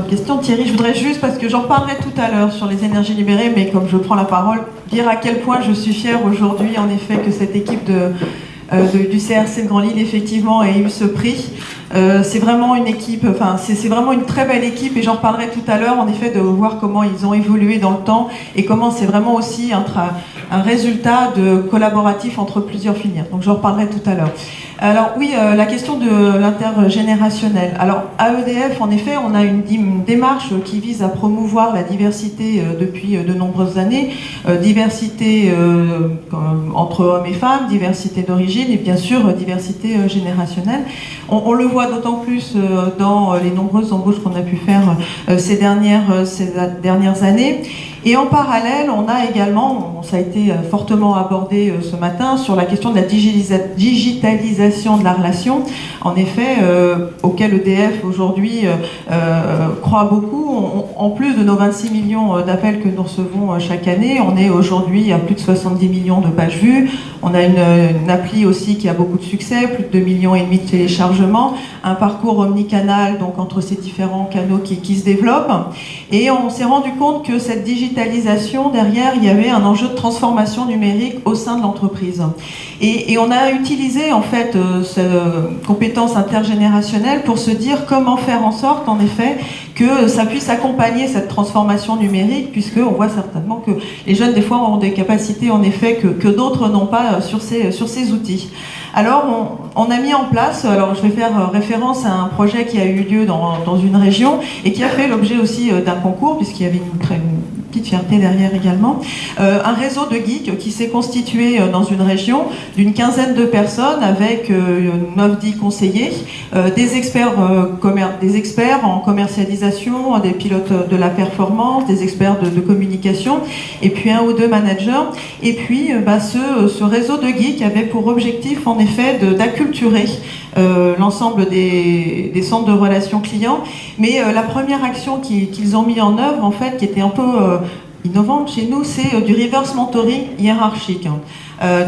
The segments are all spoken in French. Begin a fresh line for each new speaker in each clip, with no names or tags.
Question de Thierry, je voudrais juste, parce que j'en reparlerai tout à l'heure sur les énergies libérées, mais comme je prends la parole, dire à quel point je suis fière aujourd'hui, en effet, que cette équipe du CRC de Grand Lille, effectivement, ait eu ce prix. C'est vraiment une équipe, enfin, c'est vraiment une très belle équipe, et j'en reparlerai tout à l'heure, en effet, de voir comment ils ont évolué dans le temps, et comment c'est vraiment aussi un résultat de collaboratif entre plusieurs filières. Donc j'en reparlerai tout à l'heure. Alors oui, la question de l'intergénérationnel. Alors à EDF, en effet, on a une démarche qui vise à promouvoir la diversité depuis de nombreuses années, diversité entre hommes et femmes, diversité d'origine et bien sûr diversité générationnelle. On le voit d'autant plus dans les nombreuses embauches qu'on a pu faire ces dernières années. Et en parallèle, on a également, ça a été fortement abordé ce matin, sur la question de la digitalisation de la relation, en effet, auquel EDF aujourd'hui croit beaucoup. En plus de nos 26 millions d'appels que nous recevons chaque année, on est aujourd'hui à plus de 70 millions de pages vues. On a une appli aussi qui a beaucoup de succès, plus de 2,5 millions de téléchargements, un parcours omnicanal, donc entre ces différents canaux qui se développent. Et on s'est rendu compte que cette digitalisation, derrière, il y avait un enjeu de transformation numérique au sein de l'entreprise. Et on a utilisé, en fait, cette compétence intergénérationnelle pour se dire comment faire en sorte, en effet, que ça puisse accompagner cette transformation numérique, puisqu'on voit certainement que les jeunes, des fois, ont des capacités, en effet, que d'autres n'ont pas sur ces outils. Alors, on a mis en place, alors je vais faire référence à un projet qui a eu lieu dans une région et qui a fait l'objet aussi d'un concours, puisqu'il y avait une petite fierté derrière également, un réseau de geeks qui s'est constitué dans une région d'une quinzaine de personnes avec 9-10 conseillers, des experts en commercialisation, des pilotes de la performance, des experts de communication, et puis 1 ou 2 managers. Et puis ce réseau de geeks avait pour objectif en effet d'acculturer l'ensemble des centres de relations clients. Mais la première action qu'ils ont mis en œuvre, en fait, qui était un peu innovante chez nous, c'est du reverse mentoring hiérarchique.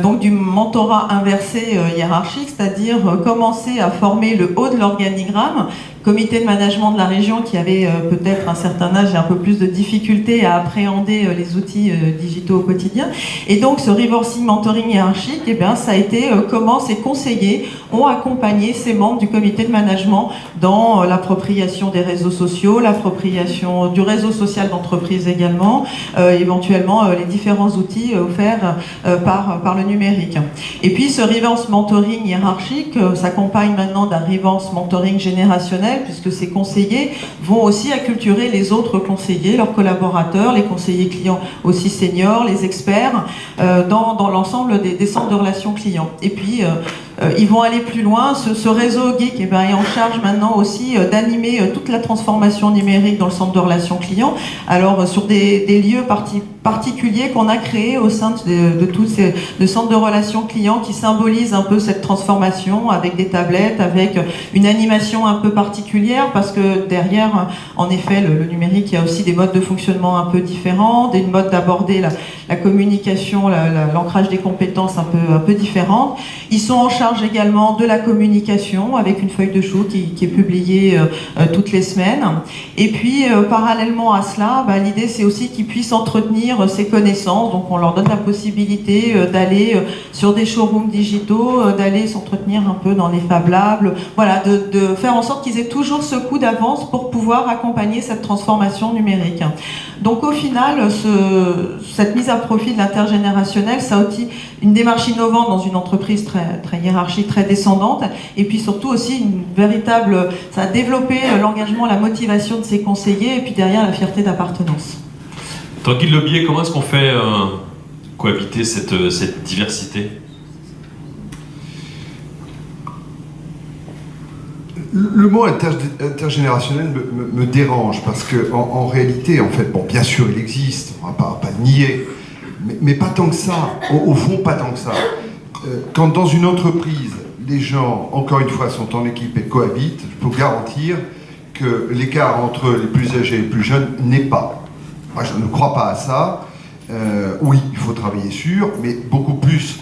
Donc du mentorat inversé hiérarchique, c'est-à-dire commencer à former le haut de l'organigramme, comité de management de la région qui avait peut-être un certain âge et un peu plus de difficultés à appréhender les outils digitaux au quotidien. Et donc ce reversing mentoring hiérarchique, eh bien, ça a été comment ces conseillers ont accompagné ces membres du comité de management dans l'appropriation des réseaux sociaux, l'appropriation du réseau social d'entreprise également, éventuellement les différents outils offerts par le numérique. Et puis ce reverse mentoring hiérarchique s'accompagne maintenant d'un reverse mentoring générationnel, puisque ces conseillers vont aussi acculturer les autres conseillers, leurs collaborateurs, les conseillers clients aussi seniors, les experts, dans l'ensemble des centres de relations clients. Et puis, ils vont aller plus loin. Ce réseau geek est en charge maintenant aussi d'animer toute la transformation numérique dans le centre de relations clients. Alors, sur des lieux particuliers qu'on a créés au sein de tous ces centres de relations clients qui symbolisent un peu cette transformation, avec des tablettes, avec une animation un peu particulière, parce que derrière, en effet, le numérique, il y a aussi des modes de fonctionnement un peu différents, des modes d'aborder la communication, l'ancrage des compétences un peu différentes. Ils sont en charge également de la communication, avec une feuille de chou qui est publiée toutes les semaines. Et puis, parallèlement à cela, l'idée, c'est aussi qu'ils puissent entretenir ces connaissances. Donc, on leur donne la possibilité d'aller sur des showrooms digitaux, d'aller s'entretenir un peu dans les Fab Labs, voilà, de faire en sorte qu'ils aient toujours ce coup d'avance pour pouvoir accompagner cette transformation numérique. Donc, au final, cette mise à profit de l'intergénérationnel, ça a aussi une démarche innovante dans une entreprise très hiérarchique, très descendante, et puis surtout aussi ça a développé l'engagement, la motivation de ses conseillers, et puis derrière la fierté d'appartenance.
Tanguy Lebier, comment est-ce qu'on fait cohabiter cette diversité ?
Le mot intergénérationnel me dérange, parce que en réalité, en fait, bon, bien sûr, il existe, on ne va pas le nier, mais pas tant que ça, au fond, pas tant que ça. Quand dans une entreprise, les gens, encore une fois, sont en équipe et cohabitent, je peux vous garantir que l'écart entre les plus âgés et les plus jeunes n'est pas. Moi, je ne crois pas à ça. Oui, il faut travailler sur, mais beaucoup plus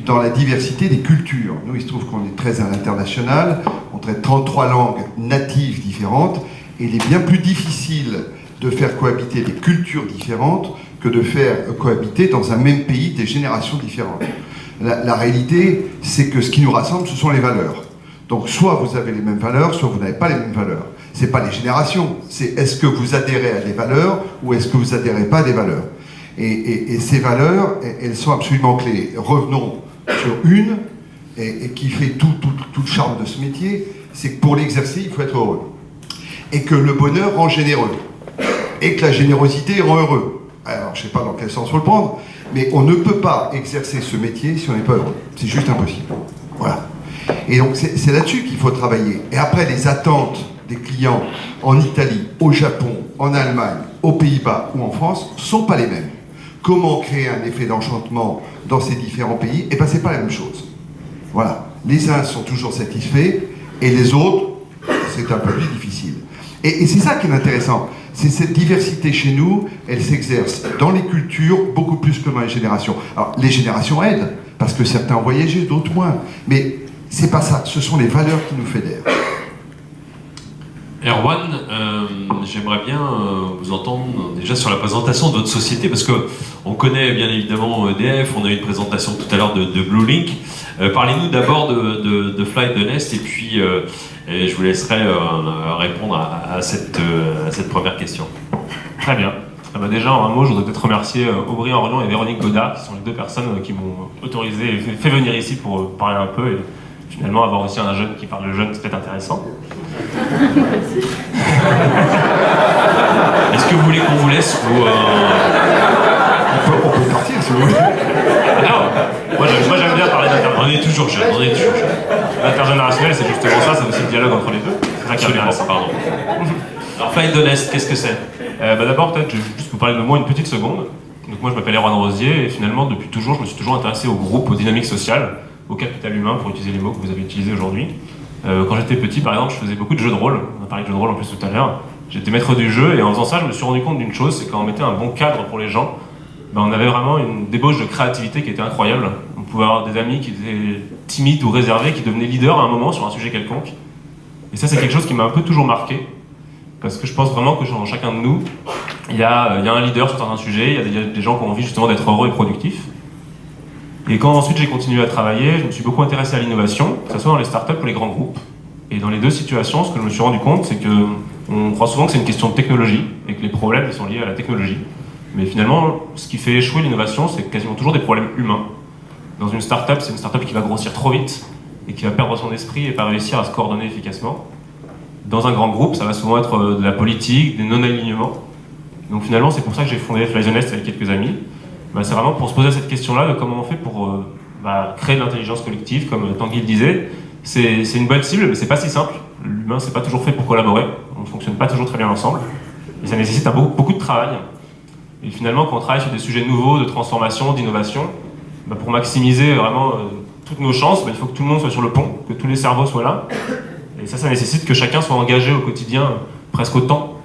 dans la diversité des cultures. Nous, il se trouve qu'on est très à l'international, on traite 33 langues natives différentes, Et il est bien plus difficile de faire cohabiter des cultures différentes que de faire cohabiter dans un même pays des générations différentes. La réalité, c'est que ce qui nous rassemble, ce sont les valeurs. Donc soit vous avez les mêmes valeurs, soit vous n'avez pas les mêmes valeurs. C'est pas les générations, c'est est-ce que vous adhérez à des valeurs ou est-ce que vous adhérez pas à des valeurs. Et ces valeurs, elles sont absolument clés. Revenons sur une, et qui fait tout le charme de ce métier, c'est que pour l'exercer, il faut être heureux. Et que le bonheur rend généreux. Et que la générosité rend heureux. Alors, je ne sais pas dans quel sens faut le prendre, mais on ne peut pas exercer ce métier si on n'est pas heureux. C'est juste impossible. Voilà. Et donc, c'est là-dessus qu'il faut travailler. Et après, les attentes des clients en Italie, au Japon, en Allemagne, aux Pays-Bas ou en France ne sont pas les mêmes. Comment créer un effet d'enchantement dans ces différents pays? Eh bien, c'est pas la même chose. Voilà. Les uns sont toujours satisfaits et les autres, c'est un peu plus difficile. Et c'est ça qui est intéressant. C'est cette diversité chez nous, elle s'exerce dans les cultures beaucoup plus que dans les générations. Alors, les générations aident, parce que certains ont voyagé, d'autres moins. Mais c'est pas ça. Ce sont les valeurs qui nous fédèrent.
Erwan, j'aimerais bien vous entendre déjà sur la présentation de votre société, parce que on connaît bien évidemment EDF, on a eu une présentation tout à l'heure de Blue Link. Parlez-nous d'abord de Flight de Nest, et puis et je vous laisserai répondre à cette première question.
Très bien. Déjà, en un mot, je voudrais peut-être remercier Aubry Orlion et Véronique Godard, qui sont les deux personnes qui m'ont autorisé et fait venir ici pour parler un peu. Et finalement, avoir aussi un jeune qui parle de jeune, c'est peut-être intéressant.
Est-ce que vous voulez qu'on vous laisse ou
On peut partir si vous voulez.
Non, moi j'aime bien parler
On est toujours jeune,
L'intergénérationnel, c'est justement ça, c'est aussi le dialogue entre les deux. C'est ça qui est
absolument,
intéressant.
pardon. Alors Flight de Nest, qu'est-ce que c'est?
D'abord, peut-être, je vais juste vous parler de moi une petite seconde. Donc moi, je m'appelle Erwan Rosier, et finalement, depuis toujours, je me suis toujours intéressé au groupe, aux dynamiques sociales, au capital humain, pour utiliser les mots que vous avez utilisés aujourd'hui. Quand j'étais petit, par exemple, je faisais beaucoup de jeux de rôle. On a parlé de jeux de rôle en plus tout à l'heure. J'étais maître du jeu, et en faisant ça, je me suis rendu compte d'une chose, c'est quand on mettait un bon cadre pour les gens, on avait vraiment une débauche de créativité qui était incroyable. On pouvait avoir des amis qui étaient timides ou réservés, qui devenaient leaders à un moment sur un sujet quelconque. Et ça, c'est quelque chose qui m'a un peu toujours marqué. Parce que je pense vraiment que dans chacun de nous, il y a un leader sur certains sujets, il y a des gens qui ont envie justement d'être heureux et productifs. Et quand ensuite j'ai continué à travailler, je me suis beaucoup intéressé à l'innovation, que ce soit dans les startups ou les grands groupes. Et dans les deux situations, ce que je me suis rendu compte, c'est qu'on croit souvent que c'est une question de technologie, et que les problèmes sont liés à la technologie. Mais finalement, ce qui fait échouer l'innovation, c'est quasiment toujours des problèmes humains. Dans une startup, c'est une startup qui va grossir trop vite, et qui va perdre son esprit et pas réussir à se coordonner efficacement. Dans un grand groupe, ça va souvent être de la politique, des non-alignements. Donc finalement, c'est pour ça que j'ai fondé Flight the Nest avec quelques amis. C'est vraiment pour se poser cette question-là de comment on fait pour créer de l'intelligence collective, comme Tanguy le disait. C'est une bonne cible, mais c'est pas si simple. L'humain, c'est pas toujours fait pour collaborer. On ne fonctionne pas toujours très bien ensemble. Et ça nécessite beaucoup de travail. Et finalement, quand on travaille sur des sujets nouveaux, de transformation, d'innovation, pour maximiser vraiment toutes nos chances, il faut que tout le monde soit sur le pont, que tous les cerveaux soient là. Et ça nécessite que chacun soit engagé au quotidien presque autant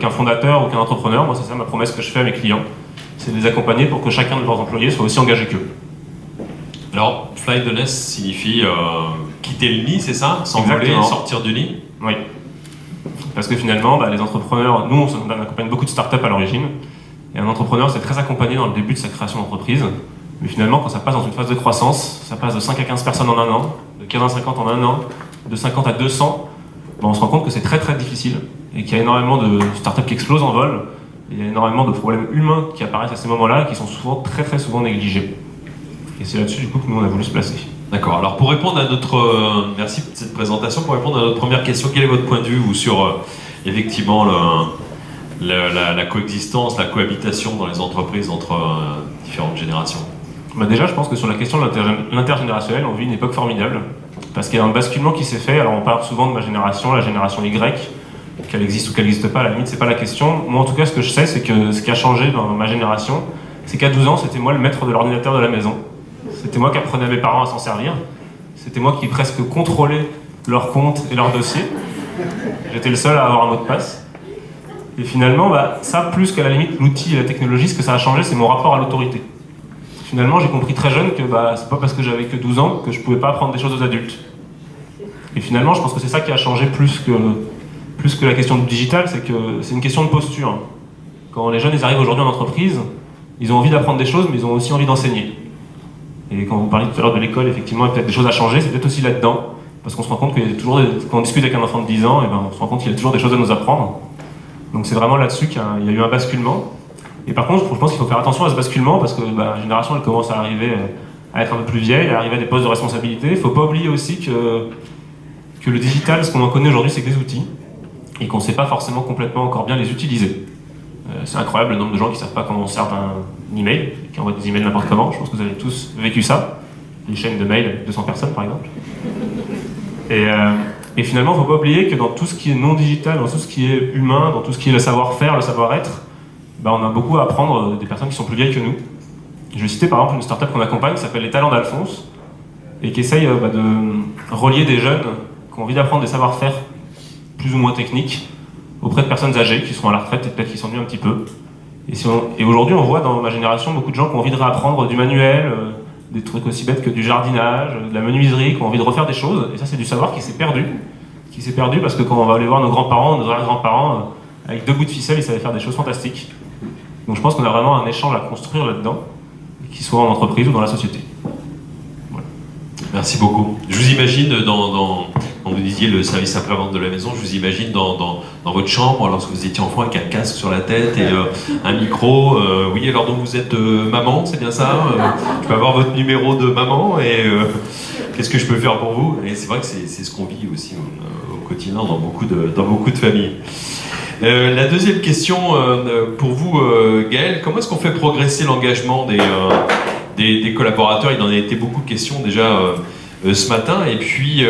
qu'un fondateur ou qu'un entrepreneur. Moi, c'est ça ma promesse que je fais à mes clients. C'est de les accompagner pour que chacun de leurs employés soit aussi engagé qu'eux.
Alors, Flight the Nest signifie quitter le nid, c'est ça? S'envoler, sortir du nid?
Oui. Parce que finalement, les entrepreneurs, nous, on accompagne beaucoup de startups à l'origine. Et un entrepreneur, c'est très accompagné dans le début de sa création d'entreprise. Mais finalement, quand ça passe dans une phase de croissance, ça passe de 5 à 15 personnes en un an, de 15 à 50 en un an, de 50 à 200, on se rend compte que c'est très très difficile et qu'il y a énormément de startups qui explosent en vol. Il y a énormément de problèmes humains qui apparaissent à ces moments-là et qui sont souvent, très très souvent négligés. Et c'est là-dessus du coup que nous on a voulu se placer.
D'accord. Alors pour répondre à notre... merci pour cette présentation. Pour répondre à notre première question, quel est votre point de vue vous, sur effectivement la coexistence, la cohabitation dans les entreprises entre différentes générations?
Déjà, je pense que sur la question de l'intergénérationnel, on vit une époque formidable. Parce qu'il y a un basculement qui s'est fait. Alors on parle souvent de ma génération, la génération Y, qu'elle existe ou qu'elle n'existe pas, à la limite, c'est pas la question. Moi, en tout cas, ce que je sais, c'est que ce qui a changé dans ma génération, c'est qu'à 12 ans, c'était moi le maître de l'ordinateur de la maison. C'était moi qui apprenais à mes parents à s'en servir. C'était moi qui presque contrôlais leurs comptes et leurs dossiers. J'étais le seul à avoir un mot de passe. Et finalement, ça, plus qu'à la limite, l'outil et la technologie, ce que ça a changé, c'est mon rapport à l'autorité. Finalement, j'ai compris très jeune que c'est pas parce que j'avais que 12 ans que je pouvais pas apprendre des choses aux adultes. Et finalement, je pense que c'est ça qui a changé plus plus que la question du digital, c'est que c'est une question de posture. Quand les jeunes ils arrivent aujourd'hui en entreprise, ils ont envie d'apprendre des choses, mais ils ont aussi envie d'enseigner. Et quand vous parliez tout à l'heure de l'école, effectivement, il y a peut-être des choses à changer, c'est peut-être aussi là-dedans. Parce qu'on se rend compte qu'il y a toujours, quand on discute avec un enfant de 10 ans, et ben on se rend compte qu'il y a toujours des choses à nous apprendre. Donc c'est vraiment là-dessus qu'il y a eu un basculement. Et par contre, je pense qu'il faut faire attention à ce basculement, parce que la génération, elle commence à arriver à être un peu plus vieille, à arriver à des postes de responsabilité. Il ne faut pas oublier aussi que le digital, ce qu'on en connaît aujourd'hui, c'est que des outils, et qu'on ne sait pas forcément complètement encore bien les utiliser. C'est incroyable le nombre de gens qui ne savent pas comment on sert d'un email, qui envoient des emails n'importe comment. Je pense que vous avez tous vécu ça. Une chaîne de mails avec 200 personnes, par exemple. Et finalement, il ne faut pas oublier que dans tout ce qui est non digital, dans tout ce qui est humain, dans tout ce qui est le savoir-faire, le savoir-être, on a beaucoup à apprendre des personnes qui sont plus vieilles que nous. Je vais citer par exemple une start-up qu'on accompagne qui s'appelle Les Talents d'Alphonse et qui essaye de relier des jeunes qui ont envie d'apprendre des savoir-faire plus ou moins techniques auprès de personnes âgées qui sont à la retraite et peut-être qui s'ennuient un petit peu. Et aujourd'hui, on voit dans ma génération beaucoup de gens qui ont envie de réapprendre du manuel, des trucs aussi bêtes que du jardinage, de la menuiserie, qui ont envie de refaire des choses. Et ça, c'est du savoir qui s'est perdu. Qui s'est perdu parce que quand on va aller voir nos grands-parents, nos arrière-grands-parents, avec 2 bouts de ficelle, ils savaient faire des choses fantastiques. Donc je pense qu'on a vraiment un échange à construire là-dedans, qu'il soit en entreprise ou dans la société. Voilà.
Merci beaucoup. Je vous imagine quand vous disiez le service après-vente de la maison, je vous imagine dans votre chambre, lorsque vous étiez enfant, avec un casque sur la tête et un micro. Oui, alors donc vous êtes maman, c'est bien ça je peux avoir votre numéro de maman et qu'est-ce que je peux faire pour vous? Et c'est vrai que c'est ce qu'on vit aussi au quotidien dans beaucoup de familles. La deuxième question pour vous, Gaël, comment est-ce qu'on fait progresser l'engagement des collaborateurs? Il en a été beaucoup de questions déjà ce matin. Et puis,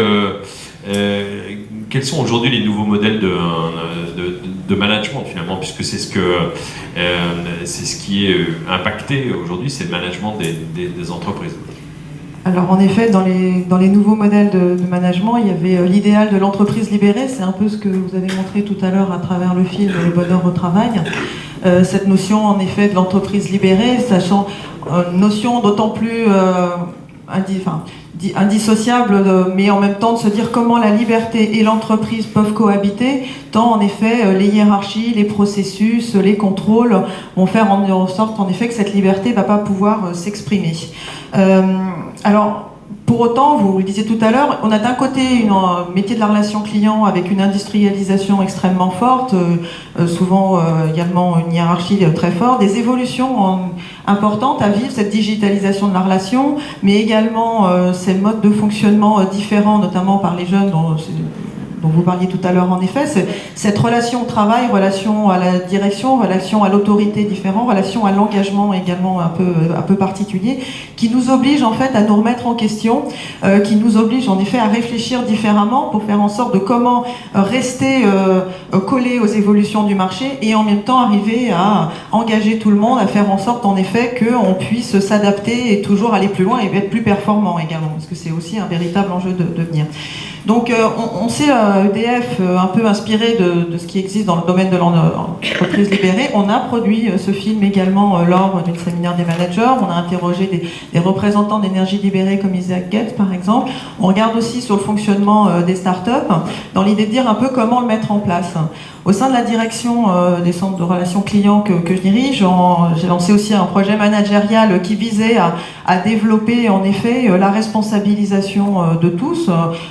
quels sont aujourd'hui les nouveaux modèles de management finalement, puisque c'est ce qui est impacté aujourd'hui, c'est le management des entreprises.
Alors en effet, dans les nouveaux modèles de management, il y avait l'idéal de l'entreprise libérée, c'est un peu ce que vous avez montré tout à l'heure à travers le film Le bonheur au travail. Cette notion en effet de l'entreprise libérée, sachant une notion d'autant plus indissociable, mais en même temps de se dire comment la liberté et l'entreprise peuvent cohabiter, tant en effet les hiérarchies, les processus, les contrôles vont faire en sorte en effet que cette liberté ne va pas pouvoir s'exprimer. Alors, pour autant, vous le disiez tout à l'heure, on a d'un côté un métier de la relation client avec une industrialisation extrêmement forte, souvent également une hiérarchie très forte, des évolutions importantes à vivre, cette digitalisation de la relation, mais également ces modes de fonctionnement différents, notamment par les jeunes dont vous parliez tout à l'heure en effet, c'est cette relation au travail, relation à la direction, relation à l'autorité différente, relation à l'engagement également un peu particulier, qui nous oblige en fait à nous remettre en question, qui nous oblige en effet à réfléchir différemment pour faire en sorte de comment rester collé aux évolutions du marché et en même temps arriver à engager tout le monde, à faire en sorte en effet qu'on puisse s'adapter et toujours aller plus loin et être plus performant également, parce que c'est aussi un véritable enjeu de devenir. Donc on s'est EDF un peu inspiré de ce qui existe dans le domaine de l'entreprise libérée. On a produit ce film également lors d'une séminaire des managers. On a interrogé des représentants d'énergie libérée comme Isaac Getz par exemple. On regarde aussi sur le fonctionnement des startups dans l'idée de dire un peu comment le mettre en place. Au sein de la direction des centres de relations clients que je dirige, j'ai lancé aussi un projet managérial qui visait à développer en effet la responsabilisation de tous,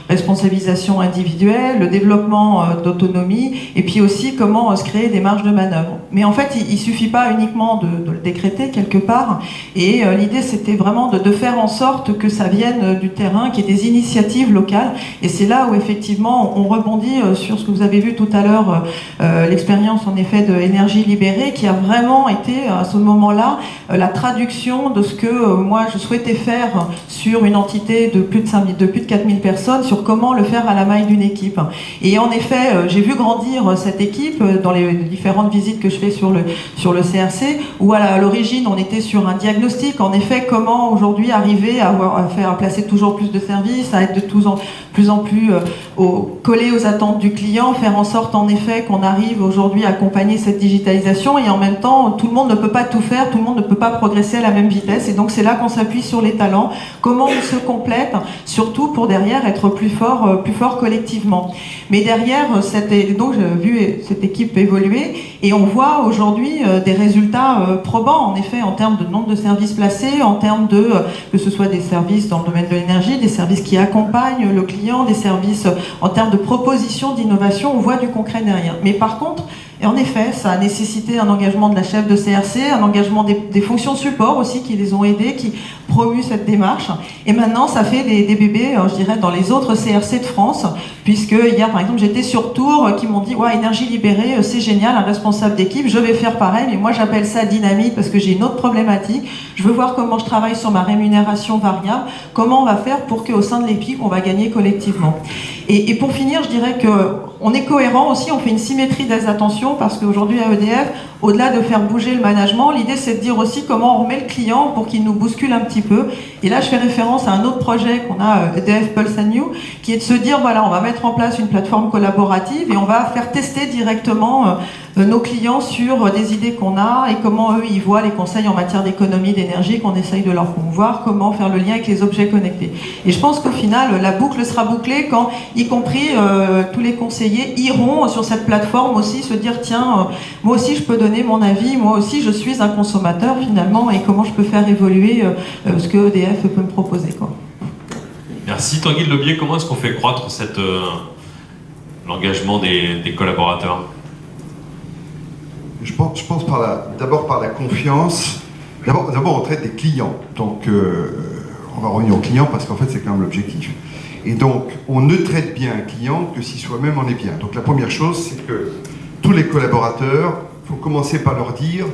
responsabilisation individuelle, le développement d'autonomie, et puis aussi comment se créer des marges de manœuvre. Mais en fait, il ne suffit pas uniquement de le décréter quelque part, et l'idée c'était vraiment de faire en sorte que ça vienne du terrain, qu'il y ait des initiatives locales, et c'est là où effectivement on rebondit sur ce que vous avez vu tout à l'heure, l'expérience en effet de Énergie Libérée, qui a vraiment été à ce moment-là la traduction de ce que moi je souhaitais faire sur une entité de plus de 4000 personnes, sur comment le faire à la maille d'une équipe. Et en effet, j'ai vu grandir cette équipe dans les différentes visites que je fais sur le CRC, où à l'origine on était sur un diagnostic, en effet comment aujourd'hui arriver à placer toujours plus de services, à être de plus en plus collé aux attentes du client, faire en sorte en effet qu'on arrive aujourd'hui à accompagner cette digitalisation et en même temps, tout le monde ne peut pas tout faire, tout le monde ne peut pas progresser à la même vitesse et donc c'est là qu'on s'appuie sur les talents, comment on se complète, surtout pour derrière être plus fort collectivement. Mais derrière, donc j'ai vu cette équipe évoluer et on voit aujourd'hui des résultats probants, en effet, en termes de nombre de services placés, en termes de, que ce soit des services dans le domaine de l'énergie, des services qui accompagnent le client, des services en termes de propositions d'innovation, on voit du concret derrière. Mais par contre, et en effet, ça a nécessité un engagement de la chef de CRC, un engagement des fonctions support aussi qui les ont aidés, qui promuent cette démarche. Et maintenant, ça fait des bébés, je dirais, dans les autres CRC de France, puisque hier, par exemple, j'étais sur Tours, qui m'ont dit « Ouais, énergie libérée, c'est génial, un responsable d'équipe, je vais faire pareil, mais moi j'appelle ça dynamique parce que j'ai une autre problématique. Je veux voir comment je travaille sur ma rémunération variable, comment on va faire pour qu'au sein de l'équipe, on va gagner collectivement. » Et pour finir, je dirais qu'on est cohérent aussi, on fait une symétrie des attentions, parce qu'aujourd'hui à EDF, au-delà de faire bouger le management, l'idée c'est de dire aussi comment on remet le client pour qu'il nous bouscule un petit peu. Et là je fais référence à un autre projet qu'on a, EDF Pulse & New, qui est de se dire voilà, on va mettre en place une plateforme collaborative et on va faire tester directement nos clients sur des idées qu'on a et comment eux ils voient les conseils en matière d'économie d'énergie qu'on essaye de leur promouvoir, comment faire le lien avec les objets connectés. Et je pense qu'au final la boucle sera bouclée quand y compris tous les conseillers iront sur cette plateforme aussi se dire tiens, moi aussi je peux donner mon avis, moi aussi je suis un consommateur finalement et comment je peux faire évoluer ce que EDF peut me proposer, quoi.
Merci Tanguy Lebier, comment est-ce qu'on fait croître l'engagement des collaborateurs?
Je pense d'abord par la confiance. D'abord, on traite des clients. Donc, on va revenir aux clients parce qu'en fait, c'est quand même l'objectif. Et donc, on ne traite bien un client que si soi-même on est bien. Donc, la première chose, c'est que tous les collaborateurs, il faut commencer par leur dire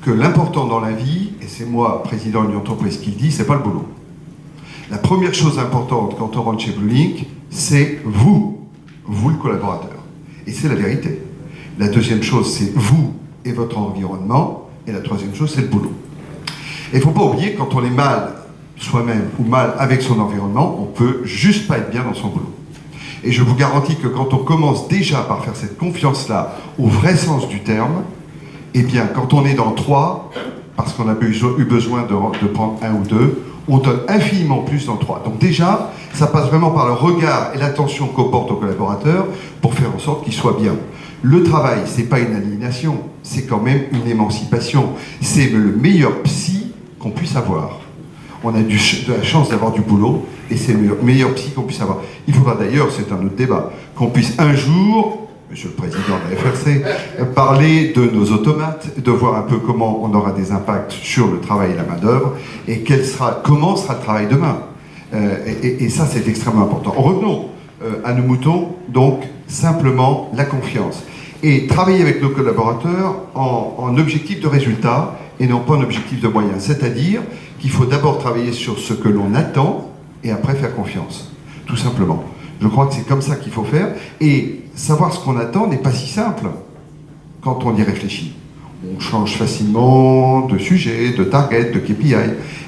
que l'important dans la vie, et c'est moi, président d'une entreprise, qui le dit, c'est pas le boulot. La première chose importante quand on rentre chez Bluelink, c'est vous le collaborateur. Et c'est la vérité. La deuxième chose, c'est vous et votre environnement. Et la troisième chose, c'est le boulot. Et il ne faut pas oublier, quand on est mal soi-même ou mal avec son environnement, on ne peut juste pas être bien dans son boulot. Et je vous garantis que quand on commence déjà par faire cette confiance-là, au vrai sens du terme, eh bien, quand on est dans 3, parce qu'on a eu besoin de prendre 1 ou 2, on donne infiniment plus dans 3. Donc déjà, ça passe vraiment par le regard et l'attention qu'on porte aux collaborateurs pour faire en sorte qu'ils soient bien. Le travail, c'est pas une aliénation, c'est quand même une émancipation. C'est le meilleur psy qu'on puisse avoir. On a de la chance d'avoir du boulot et c'est le meilleur psy qu'on puisse avoir. Il faudra d'ailleurs, c'est un autre débat, qu'on puisse un jour, Monsieur le Président de la FRC, parler de nos automates, de voir un peu comment on aura des impacts sur le travail et la main-d'œuvre et comment sera le travail demain. Et ça, c'est extrêmement important. Revenons à nos moutons, donc simplement la confiance. Et travailler avec nos collaborateurs en objectif de résultat et non pas en objectif de moyens. C'est-à-dire qu'il faut d'abord travailler sur ce que l'on attend et après faire confiance. Tout simplement. Je crois que c'est comme ça qu'il faut faire. Et savoir ce qu'on attend n'est pas si simple quand on y réfléchit. On change facilement de sujet, de target, de KPI.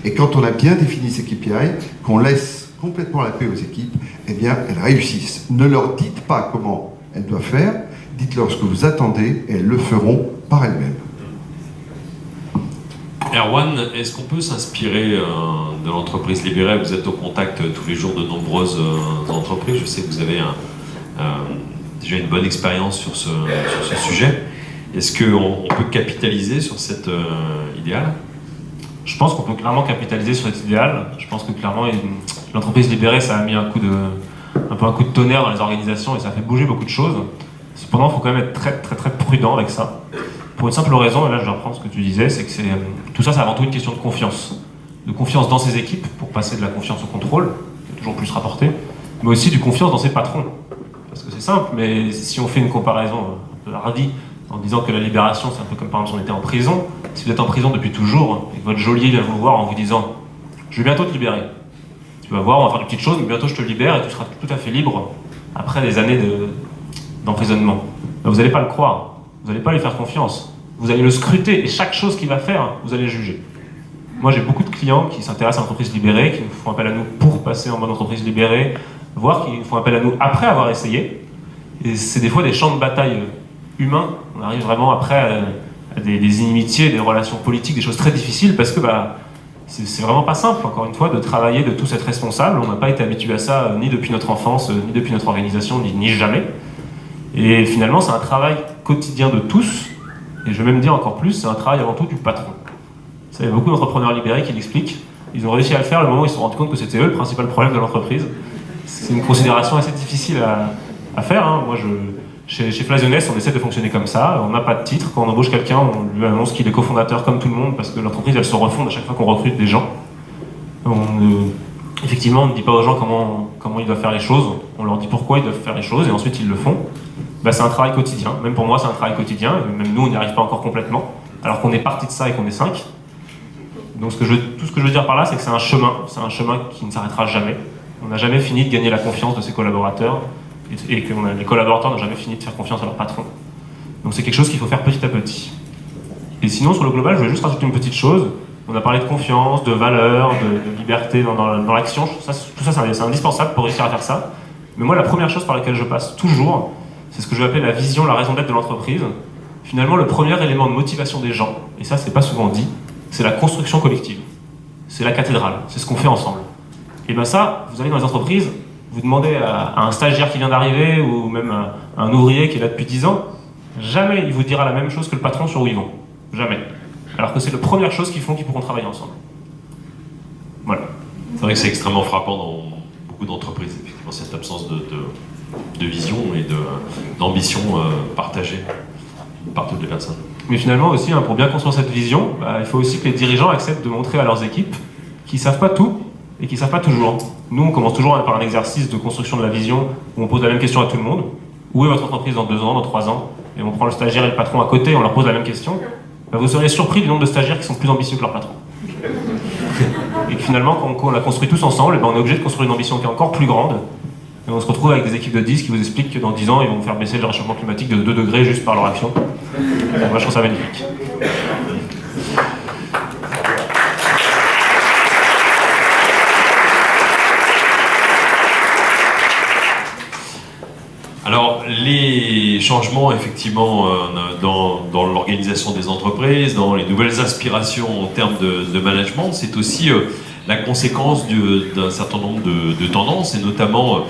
Et quand on a bien défini ces KPI, qu'on laisse complètement la paix aux équipes, eh bien, elles réussissent. Ne leur dites pas comment elles doivent faire, dites-leur ce que vous attendez et elles le feront par elles-mêmes.
Erwan, est-ce qu'on peut s'inspirer de l'entreprise libérée? Vous êtes au contact tous les jours de nombreuses entreprises. Je sais que vous avez déjà une bonne expérience sur ce sujet. Est-ce qu'on peut capitaliser sur cet idéal?
Je pense qu'on peut clairement capitaliser sur cet idéal. Je pense que clairement, l'entreprise libérée, ça a mis un coup de tonnerre dans les organisations et ça a fait bouger beaucoup de choses. Cependant, il faut quand même être très, très, très prudent avec ça. Pour une simple raison, et là je vais reprendre ce que tu disais, c'est que tout ça, c'est avant tout une question de confiance. De confiance dans ses équipes, pour passer de la confiance au contrôle, qui est toujours plus rapporté, mais aussi du confiance dans ses patrons. Parce que c'est simple, mais si on fait une comparaison un peu hardie, en disant que la libération, c'est un peu comme par exemple si on était en prison. Si vous êtes en prison depuis toujours, et que votre geôlier vient vous voir en vous disant « Je vais bientôt te libérer. Tu vas voir, on va faire des petites choses, mais bientôt je te libère et tu seras tout à fait libre après des années d'emprisonnement. » Vous n'allez pas le croire. Vous n'allez pas lui faire confiance. Vous allez le scruter et chaque chose qu'il va faire, vous allez juger. Moi, j'ai beaucoup de clients qui s'intéressent à l'entreprise libérée, qui nous font appel à nous pour passer en mode entreprise libérée, voire qui nous font appel à nous après avoir essayé. Et c'est des fois des champs de bataille humain. On arrive vraiment après à des inimitiés, des relations politiques, des choses très difficiles, parce que c'est vraiment pas simple, encore une fois, de travailler, de tous être responsable. On n'a pas été habitué à ça, ni depuis notre enfance, ni depuis notre organisation, ni jamais. Et finalement, c'est un travail quotidien de tous, et je vais même dire encore plus, c'est un travail avant tout du patron. Ça, il y a beaucoup d'entrepreneurs libérés qui l'expliquent. Ils ont réussi à le faire le moment où ils se sont rendus compte que c'était eux le principal problème de l'entreprise. C'est une considération assez difficile à faire. Hein. Moi, chez Flasioness, on essaie de fonctionner comme ça. On n'a pas de titre. Quand on embauche quelqu'un, on lui annonce qu'il est cofondateur comme tout le monde, parce que l'entreprise, elle se refonde à chaque fois qu'on recrute des gens. Effectivement, on ne dit pas aux gens comment ils doivent faire les choses. On leur dit pourquoi ils doivent faire les choses, et ensuite ils le font. C'est un travail quotidien. Même pour moi, c'est un travail quotidien. Même nous, on n'y arrive pas encore complètement, alors qu'on est parti de ça et qu'on est 5. Donc tout ce que je veux dire par là, c'est que c'est un chemin qui ne s'arrêtera jamais. On n'a jamais fini de gagner la confiance de ses collaborateurs, et que les collaborateurs n'ont jamais fini de faire confiance à leur patron. Donc c'est quelque chose qu'il faut faire petit à petit. Et sinon, sur le global, je voulais juste rajouter une petite chose. On a parlé de confiance, de valeur, de liberté dans l'action. Tout ça, c'est indispensable pour réussir à faire ça. Mais moi, la première chose par laquelle je passe toujours, c'est ce que je vais appeler la vision, la raison d'être de l'entreprise. Finalement, le premier élément de motivation des gens, et ça, c'est pas souvent dit, c'est la construction collective. C'est la cathédrale, c'est ce qu'on fait ensemble. Et ça, vous allez dans les entreprises, vous demandez à un stagiaire qui vient d'arriver, ou même à un ouvrier qui est là depuis 10 ans, jamais il vous dira la même chose que le patron sur où ils vont. Jamais. Alors que c'est la première chose qu'ils font qu'ils pourront travailler ensemble. Voilà.
C'est vrai que c'est extrêmement frappant dans beaucoup d'entreprises, effectivement, cette absence de vision et d'ambition partagée par toutes les personnes.
Mais finalement aussi, pour bien construire cette vision, il faut aussi que les dirigeants acceptent de montrer à leurs équipes qu'ils ne savent pas tout et qu'ils ne savent pas toujours. Nous, on commence toujours par un exercice de construction de la vision où on pose la même question à tout le monde. Où est votre entreprise dans 2 ans, dans 3 ans? Et on prend le stagiaire et le patron à côté et on leur pose la même question. Vous serez surpris du nombre de stagiaires qui sont plus ambitieux que leur patron. Et que finalement, quand on la construit tous ensemble, on est obligé de construire une ambition qui est encore plus grande. Et on se retrouve avec des équipes de 10 qui vous expliquent que dans 10 ans, ils vont faire baisser le réchauffement climatique de 2 degrés juste par leur action. Moi, je trouve ça magnifique.
Alors, les changements, effectivement, dans l'organisation des entreprises, dans les nouvelles aspirations en termes de management, c'est aussi la conséquence d'un certain nombre de tendances, et notamment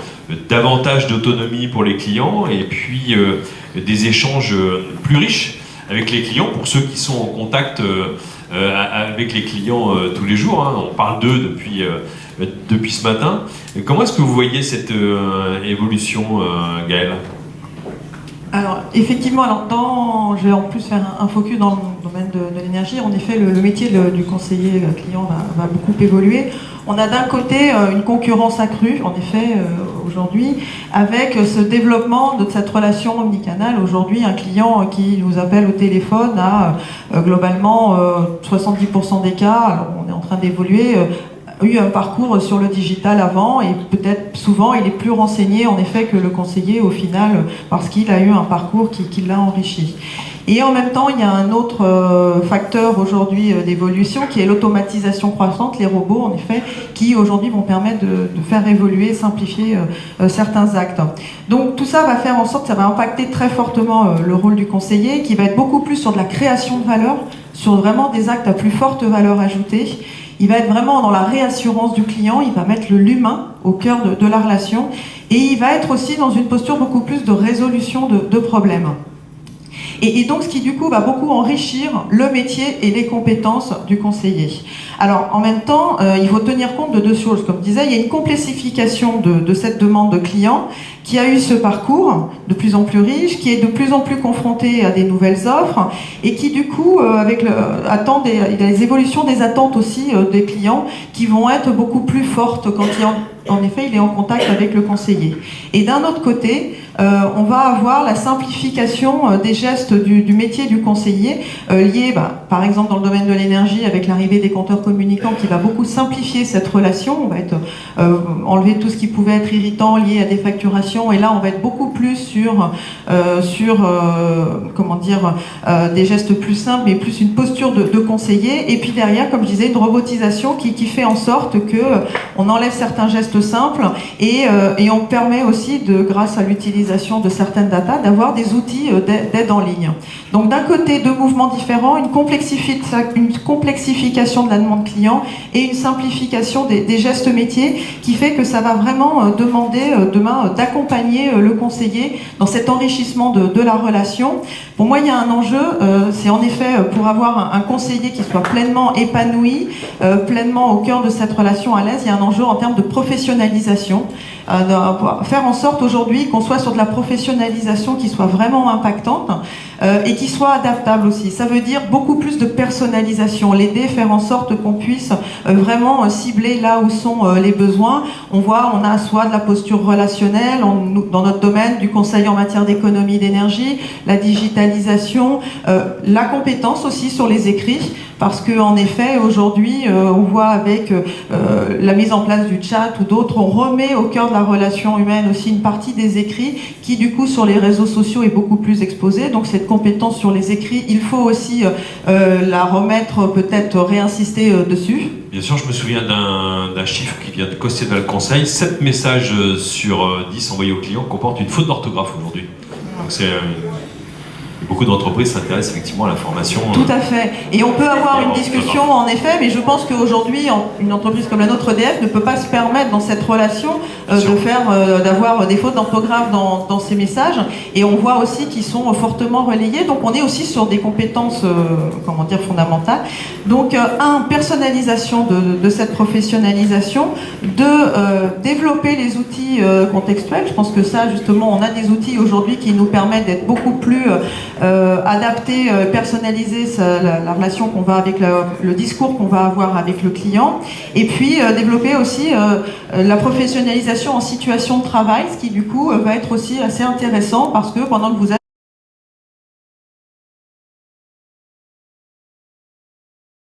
davantage d'autonomie pour les clients, et puis des échanges plus riches avec les clients, pour ceux qui sont en contact avec les clients tous les jours. Hein. On parle d'eux depuis ce matin. Comment est-ce que vous voyez cette évolution, Gaëlle?
Alors, effectivement, je vais en plus faire un focus dans le domaine de l'énergie. En effet, le métier du conseiller client va beaucoup évoluer. On a d'un côté une concurrence accrue, en effet, aujourd'hui, avec ce développement de cette relation omnicanale. Aujourd'hui, un client qui nous appelle au téléphone a globalement 70% des cas, alors on est en train d'évoluer, eu un parcours sur le digital avant, et peut-être souvent il est plus renseigné en effet que le conseiller au final, parce qu'il a eu un parcours qui l'a enrichi. Et en même temps, il y a un autre facteur aujourd'hui d'évolution qui est l'automatisation croissante, les robots en effet, qui aujourd'hui vont permettre de faire évoluer, simplifier certains actes. Donc tout ça va faire en sorte que ça va impacter très fortement le rôle du conseiller, qui va être beaucoup plus sur de la création de valeur, sur vraiment des actes à plus forte valeur ajoutée. Il va être vraiment dans la réassurance du client, il va mettre l'humain au cœur de la relation, et il va être aussi dans une posture beaucoup plus de résolution de problèmes. Et donc ce qui du coup va beaucoup enrichir le métier et les compétences du conseiller. Alors en même temps, il faut tenir compte de 2 choses. Comme je disais, il y a une complexification de cette demande de client qui a eu ce parcours de plus en plus riche, qui est de plus en plus confronté à des nouvelles offres, et qui du coup attend des évolutions des attentes aussi des clients qui vont être beaucoup plus fortes quand en effet il est en contact avec le conseiller. Et d'un autre côté, on va avoir la simplification des gestes du métier du conseiller, lié par exemple dans le domaine de l'énergie avec l'arrivée des compteurs communicants qui va beaucoup simplifier cette relation. On va enlever tout ce qui pouvait être irritant lié à des facturations, et là on va être beaucoup plus sur des gestes plus simples, mais plus une posture de conseiller. Et puis derrière, comme je disais, une robotisation qui fait en sorte que on enlève certains gestes simples, et on permet aussi grâce à l'utilisation l'utilisation de certaines data, d'avoir des outils d'aide en ligne. Donc d'un côté, deux mouvements différents, une complexification de la demande client et une simplification des gestes métiers qui fait que ça va vraiment demander demain d'accompagner le conseiller dans cet enrichissement de la relation. Pour moi, il y a un enjeu, c'est en effet pour avoir un conseiller qui soit pleinement épanoui, pleinement au cœur de cette relation à l'aise, il y a un enjeu en termes de professionnalisation, faire en sorte aujourd'hui qu'on soit sur de la professionnalisation qui soit vraiment impactante et qui soit adaptable aussi. Ça veut dire beaucoup plus de personnalisation, l'aider, faire en sorte qu'on puisse vraiment cibler là où sont les besoins. On a soit de la posture relationnelle, dans notre domaine du conseil en matière d'économie d'énergie, la digitalisation, la compétence aussi sur les écrits, parce qu'en effet, aujourd'hui, on voit avec la mise en place du chat ou d'autres, on remet au cœur de la relation humaine aussi une partie des écrits qui, du coup, sur les réseaux sociaux est beaucoup plus exposée. Donc cette compétence sur les écrits, il faut aussi la remettre, peut-être réinsister dessus.
Bien sûr, je me souviens d'un chiffre qui vient de Costier dans le conseil. 7 messages sur 10 envoyés aux clients comportent une faute d'orthographe aujourd'hui. Donc c'est... Beaucoup d'entreprises s'intéressent effectivement à la formation.
Tout à fait. Et on peut avoir une discussion, en effet, mais je pense qu'aujourd'hui, une entreprise comme la nôtre EDF ne peut pas se permettre dans cette relation d'avoir des fautes d'orthographe dans ces messages. Et on voit aussi qu'ils sont fortement relayés. Donc on est aussi sur des compétences, fondamentales. Donc personnalisation de cette professionnalisation, développer les outils contextuels. Je pense que ça, justement, on a des outils aujourd'hui qui nous permettent d'être beaucoup plus adapter, personnaliser la relation qu'on va avec le discours qu'on va avoir avec le client, et puis développer aussi la professionnalisation en situation de travail, ce qui du coup va être aussi assez intéressant parce que pendant que vous